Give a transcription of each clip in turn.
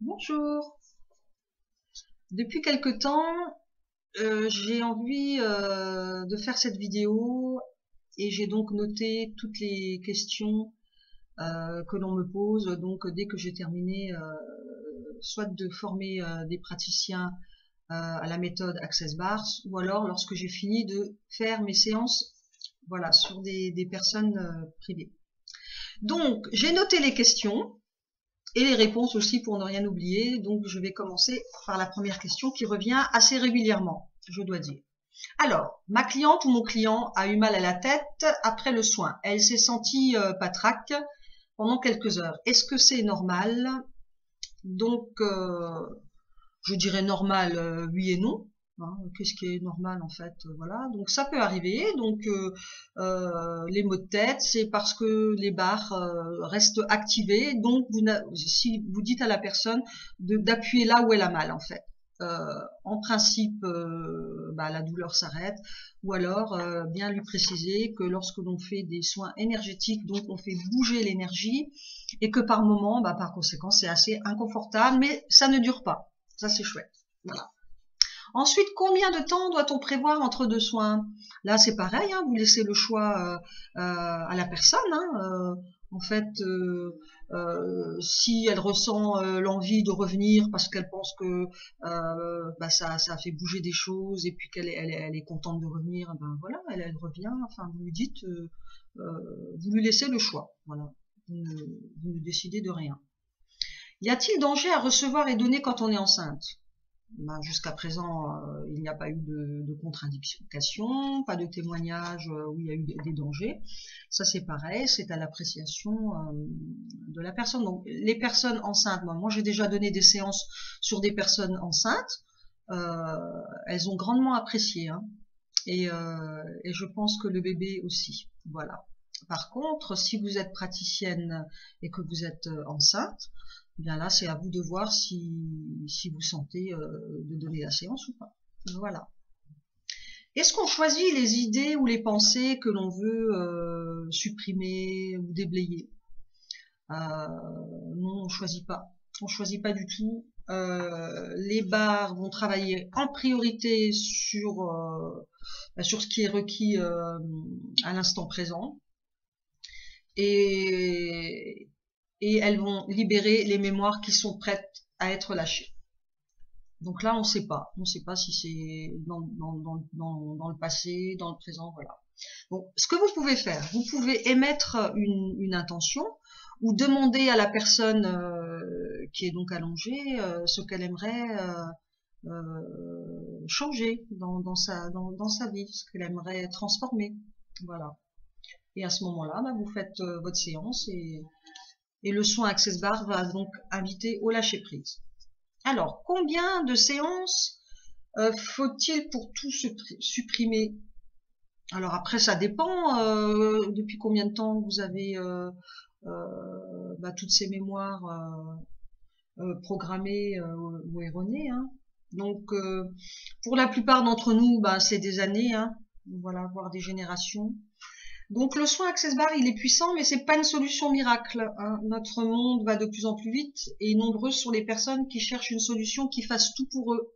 Bonjour. Depuis quelque temps, j'ai envie de faire cette vidéo et j'ai donc noté toutes les questions que l'on me pose. Donc dès que j'ai terminé, soit de former des praticiens à la méthode Access Bars, ou alors lorsque j'ai fini de faire mes séances, voilà, sur des personnes privées. Donc j'ai noté les questions. Et les réponses aussi pour ne rien oublier. Donc je vais commencer par la première question qui revient assez régulièrement, je dois dire. Alors, ma cliente ou mon client a eu mal à la tête après le soin. Elle s'est sentie patraque pendant quelques heures. Est-ce que c'est normal? Donc, je dirais normal, oui et non. Hein, qu'est-ce qui est normal en fait, voilà. Donc ça peut arriver. Donc les maux de tête, c'est parce que les barres restent activées. Donc si vous dites à la personne d'appuyer là où elle a mal en fait. En principe, la douleur s'arrête. Ou alors bien lui préciser que lorsque l'on fait des soins énergétiques, donc on fait bouger l'énergie et que par moment, par conséquent, c'est assez inconfortable, mais ça ne dure pas. Ça, c'est chouette. Voilà. Ensuite, combien de temps doit-on prévoir entre deux soins? Là, c'est pareil, hein, vous laissez le choix à la personne. Hein, en fait, si elle ressent l'envie de revenir parce qu'elle pense que ça fait bouger des choses et puis qu'elle est contente de revenir, ben voilà, elle revient. Enfin, vous lui dites, vous lui laissez le choix. Voilà, vous ne décidez de rien. Y a-t-il danger à recevoir et donner quand on est enceinte? Jusqu'à présent, il n'y a pas eu de contre-indication, pas de témoignage où il y a eu des dangers. Ça, c'est pareil, c'est à l'appréciation de la personne. Donc, les personnes enceintes, moi j'ai déjà donné des séances sur des personnes enceintes. Elles ont grandement apprécié, hein, et je pense que le bébé aussi. Voilà. Par contre, si vous êtes praticienne et que vous êtes enceinte, bien là, c'est à vous de voir si vous sentez de donner la séance ou pas. Voilà. Est-ce qu'on choisit les idées ou les pensées que l'on veut supprimer ou déblayer? Non, on choisit pas. On choisit pas du tout. Les bars vont travailler en priorité sur ce qui est requis à l'instant présent. Et, et elles vont libérer les mémoires qui sont prêtes à être lâchées. Donc là, on ne sait pas si c'est dans le passé, dans le présent, voilà. Bon, ce que vous pouvez faire, vous pouvez émettre une intention ou demander à la personne qui est donc allongée ce qu'elle aimerait changer dans sa vie, ce qu'elle aimerait transformer, voilà. Et à ce moment-là, vous faites votre séance et le soin Access Bar va donc inviter au lâcher prise. Alors, combien de séances faut-il pour tout supprimer? Alors après, ça dépend depuis combien de temps vous avez toutes ces mémoires programmées ou erronées. Hein. Donc, pour la plupart d'entre nous, c'est des années, hein, voilà, voire des générations. Donc le soin Access Bar, il est puissant, mais c'est pas une solution miracle. Hein. Notre monde va de plus en plus vite et nombreuses sont les personnes qui cherchent une solution qui fasse tout pour eux.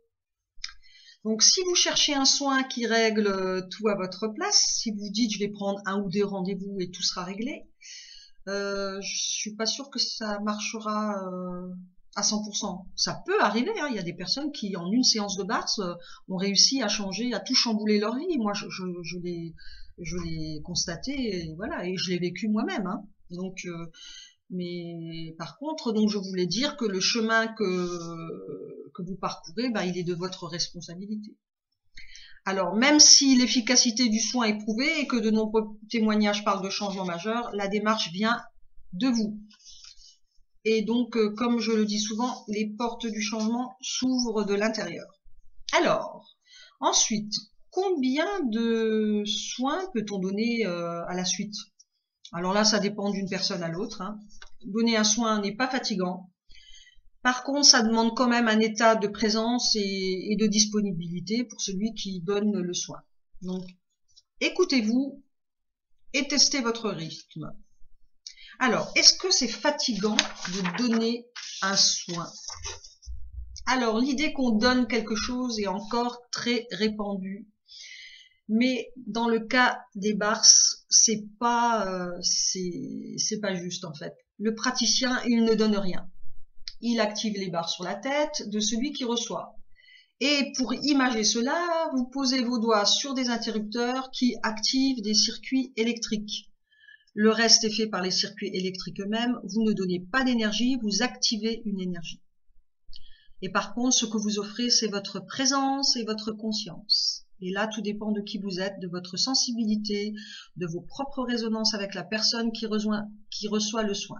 Donc si vous cherchez un soin qui règle tout à votre place, si vous dites je vais prendre un ou deux rendez-vous et tout sera réglé, je suis pas sûre que ça marchera à 100%. Ça peut arriver, hein. Il y a des personnes qui en une séance de Bars ont réussi à changer, à tout chambouler leur vie. Moi, je l'ai constaté, et voilà, et je l'ai vécu moi-même. Hein. Donc, mais par contre, donc je voulais dire que le chemin que vous parcourez, il est de votre responsabilité. Alors, même si l'efficacité du soin est prouvée et que de nombreux témoignages parlent de changements majeurs, la démarche vient de vous. Et donc, comme je le dis souvent, les portes du changement s'ouvrent de l'intérieur. Alors, ensuite, combien de soins peut-on donner à la suite? Alors là, ça dépend d'une personne à l'autre. Hein. Donner un soin n'est pas fatigant. Par contre, ça demande quand même un état de présence et de disponibilité pour celui qui donne le soin. Donc, écoutez-vous et testez votre rythme. Alors, est-ce que c'est fatigant de donner un soin? Alors, l'idée qu'on donne quelque chose est encore très répandue. Mais dans le cas des barses, c'est pas juste en fait. Le praticien, il ne donne rien. Il active les barres sur la tête de celui qui reçoit. Et pour imager cela, vous posez vos doigts sur des interrupteurs qui activent des circuits électriques. Le reste est fait par les circuits électriques eux-mêmes. Vous ne donnez pas d'énergie, vous activez une énergie. Et par contre, ce que vous offrez, c'est votre présence et votre conscience. Et là, tout dépend de qui vous êtes, de votre sensibilité, de vos propres résonances avec la personne qui reçoit le soin.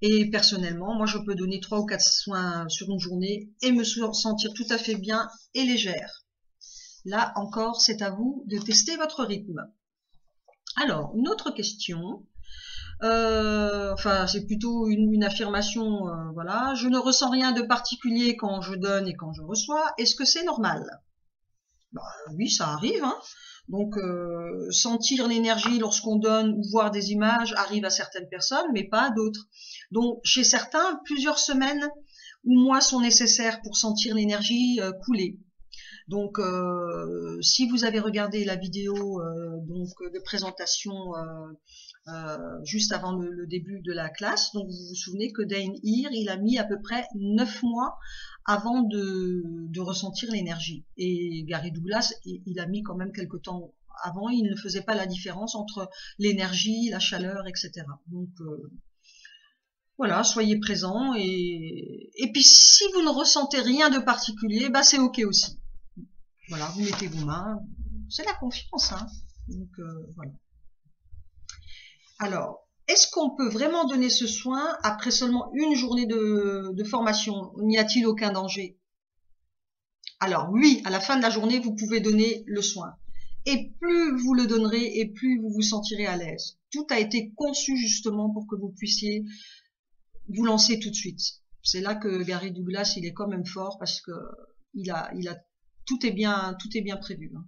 Et personnellement, moi, je peux donner 3 ou 4 soins sur une journée et me sentir tout à fait bien et légère. Là encore, c'est à vous de tester votre rythme. Alors, une autre question. Enfin, c'est plutôt une affirmation, voilà. Je ne ressens rien de particulier quand je donne et quand je reçois. Est-ce que c'est normal? Bah, oui, ça arrive, hein. Donc, sentir l'énergie lorsqu'on donne ou voir des images arrive à certaines personnes, mais pas à d'autres. Donc, chez certains, plusieurs semaines ou mois sont nécessaires pour sentir l'énergie couler. Donc, si vous avez regardé la vidéo donc de présentation juste avant le début de la classe, donc vous vous souvenez que Dain Heer, il a mis à peu près 9 mois avant de ressentir l'énergie. Et Gary Douglas, il a mis quand même quelque temps avant, il ne faisait pas la différence entre l'énergie, la chaleur, etc. Donc voilà, soyez présents et puis si vous ne ressentez rien de particulier, bah c'est ok aussi. Voilà, vous mettez vos mains, c'est la confiance, hein. Donc voilà. Alors, est-ce qu'on peut vraiment donner ce soin après seulement une journée de formation? N'y a-t-il aucun danger? Alors oui, à la fin de la journée, vous pouvez donner le soin. Et plus vous le donnerez et plus vous vous sentirez à l'aise. Tout a été conçu justement pour que vous puissiez vous lancer tout de suite. C'est là que Gary Douglas, il est quand même fort parce que tout est bien prévu, hein.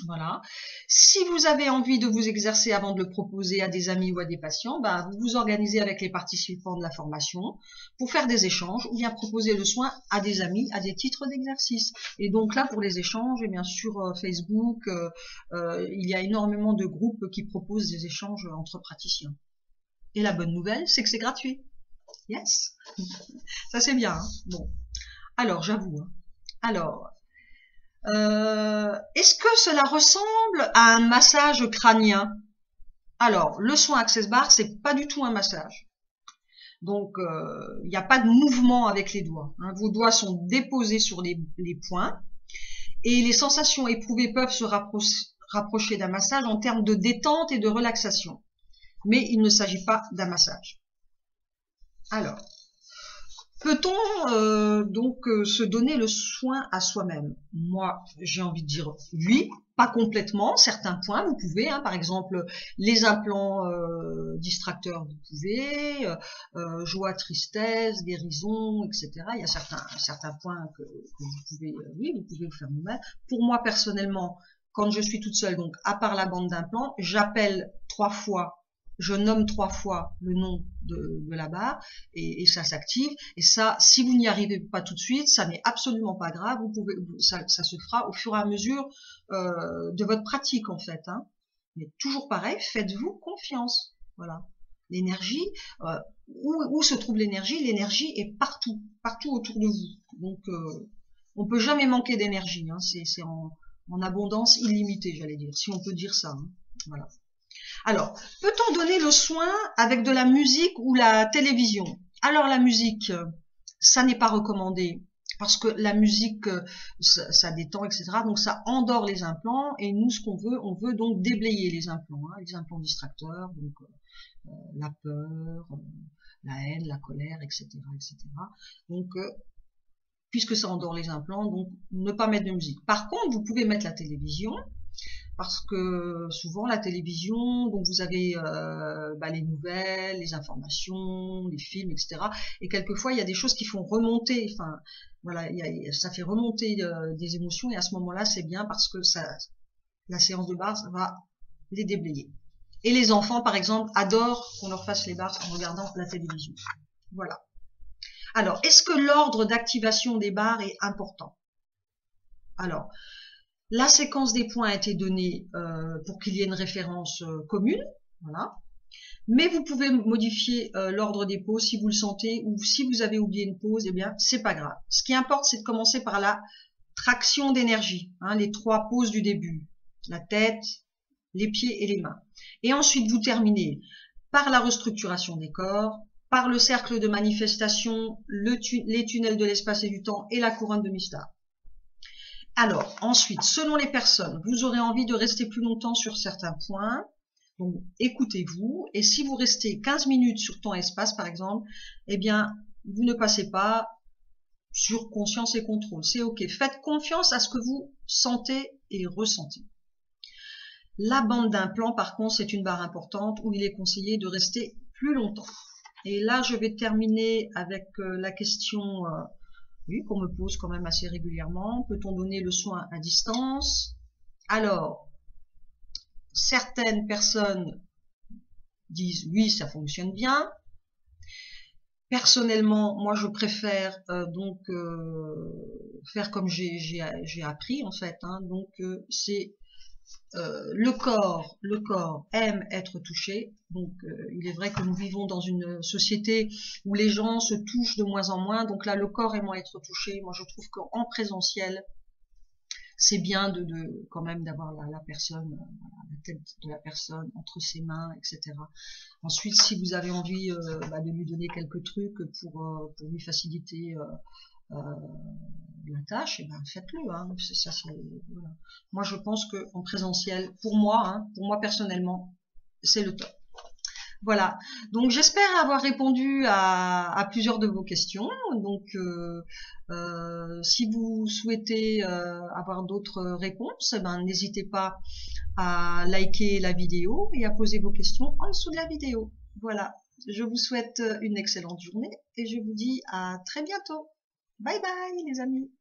Voilà. Si vous avez envie de vous exercer avant de le proposer à des amis ou à des patients, ben, vous vous organisez avec les participants de la formation pour faire des échanges ou bien proposer le soin à des amis à des titres d'exercice. Et donc là, pour les échanges, et bien sûr Facebook, il y a énormément de groupes qui proposent des échanges entre praticiens. Et la bonne nouvelle, c'est que c'est gratuit. Yes. Ça c'est bien, hein. Bon. Alors, j'avoue. Hein. Alors, est-ce que cela ressemble à un massage crânien? Alors, le soin Access Bar, c'est pas du tout un massage. Donc, il n'y a pas de mouvement avec les doigts. Hein. Vos doigts sont déposés sur les points et les sensations éprouvées peuvent se rapprocher d'un massage en termes de détente et de relaxation. Mais il ne s'agit pas d'un massage. Alors, peut-on donc se donner le soin à soi-même? Moi, j'ai envie de dire oui, pas complètement. Certains points, vous pouvez, hein, par exemple, les implants distracteurs, vous pouvez, joie, tristesse, guérison, etc. Il y a certains points que vous pouvez, oui, vous pouvez vous faire vous-même. Pour moi, personnellement, quand je suis toute seule, donc à part la bande d'implants, je nomme 3 fois le nom de la barre et ça s'active. Et ça, si vous n'y arrivez pas tout de suite, ça n'est absolument pas grave. Ça se fera au fur et à mesure de votre pratique en fait. Hein. Mais toujours pareil, faites-vous confiance. Voilà. L'énergie, où se trouve l'énergie? L'énergie est partout autour de vous. Donc, on peut jamais manquer d'énergie. Hein. C'est en abondance illimitée, j'allais dire, si on peut dire ça. Hein. Voilà. Alors, peut-on donner le soin avec de la musique ou la télévision? Alors la musique, ça n'est pas recommandé parce que la musique, ça détend, etc. Donc ça endort les implants et nous, ce qu'on veut, on veut donc déblayer les implants, hein, les implants distracteurs, donc la peur, la haine, la colère, etc., etc. Donc, puisque ça endort les implants, donc ne pas mettre de musique. Par contre, vous pouvez mettre la télévision. Parce que souvent la télévision, donc vous avez les nouvelles, les informations, les films, etc. Et quelquefois il y a des choses qui font remonter. Enfin, voilà, ça fait remonter des émotions et à ce moment-là c'est bien parce que la séance de base va les déblayer. Et les enfants, par exemple, adorent qu'on leur fasse les barres en regardant la télévision. Voilà. Alors, est-ce que l'ordre d'activation des barres est important? Alors, la séquence des points a été donnée pour qu'il y ait une référence commune. Voilà. Mais vous pouvez modifier l'ordre des pauses si vous le sentez, ou si vous avez oublié une pause, eh bien, c'est pas grave. Ce qui importe, c'est de commencer par la traction d'énergie, hein, les 3 pauses du début. La tête, les pieds et les mains. Et ensuite, vous terminez par la restructuration des corps, par le cercle de manifestation, les tunnels de l'espace et du temps et la couronne de Mystère. Alors, ensuite, selon les personnes, vous aurez envie de rester plus longtemps sur certains points. Donc, écoutez-vous. Et si vous restez 15 minutes sur temps-espace, par exemple, eh bien, vous ne passez pas sur conscience et contrôle. C'est OK. Faites confiance à ce que vous sentez et ressentez. La bande d'implant, par contre, c'est une barre importante où il est conseillé de rester plus longtemps. Et là, je vais terminer avec la question oui, qu'on me pose quand même assez régulièrement. Peut-on donner le soin à distance? Alors, certaines personnes disent oui, ça fonctionne bien. Personnellement, moi, je préfère faire comme j'ai appris en fait. Hein. Donc, c'est le corps aime être touché. Donc, il est vrai que nous vivons dans une société où les gens se touchent de moins en moins. Donc là, le corps aimant être touché, moi, je trouve qu'en présentiel, c'est bien quand même d'avoir la personne, la tête de la personne entre ses mains, etc. Ensuite, si vous avez envie de lui donner quelques trucs pour lui faciliter la tâche, et ben faites-le. Hein. Voilà. Moi, je pense que en présentiel, pour moi personnellement, c'est le top. Voilà. Donc j'espère avoir répondu à plusieurs de vos questions. Donc si vous souhaitez avoir d'autres réponses, ben n'hésitez pas à liker la vidéo et à poser vos questions en dessous de la vidéo. Voilà. Je vous souhaite une excellente journée et je vous dis à très bientôt. Bye bye les amis.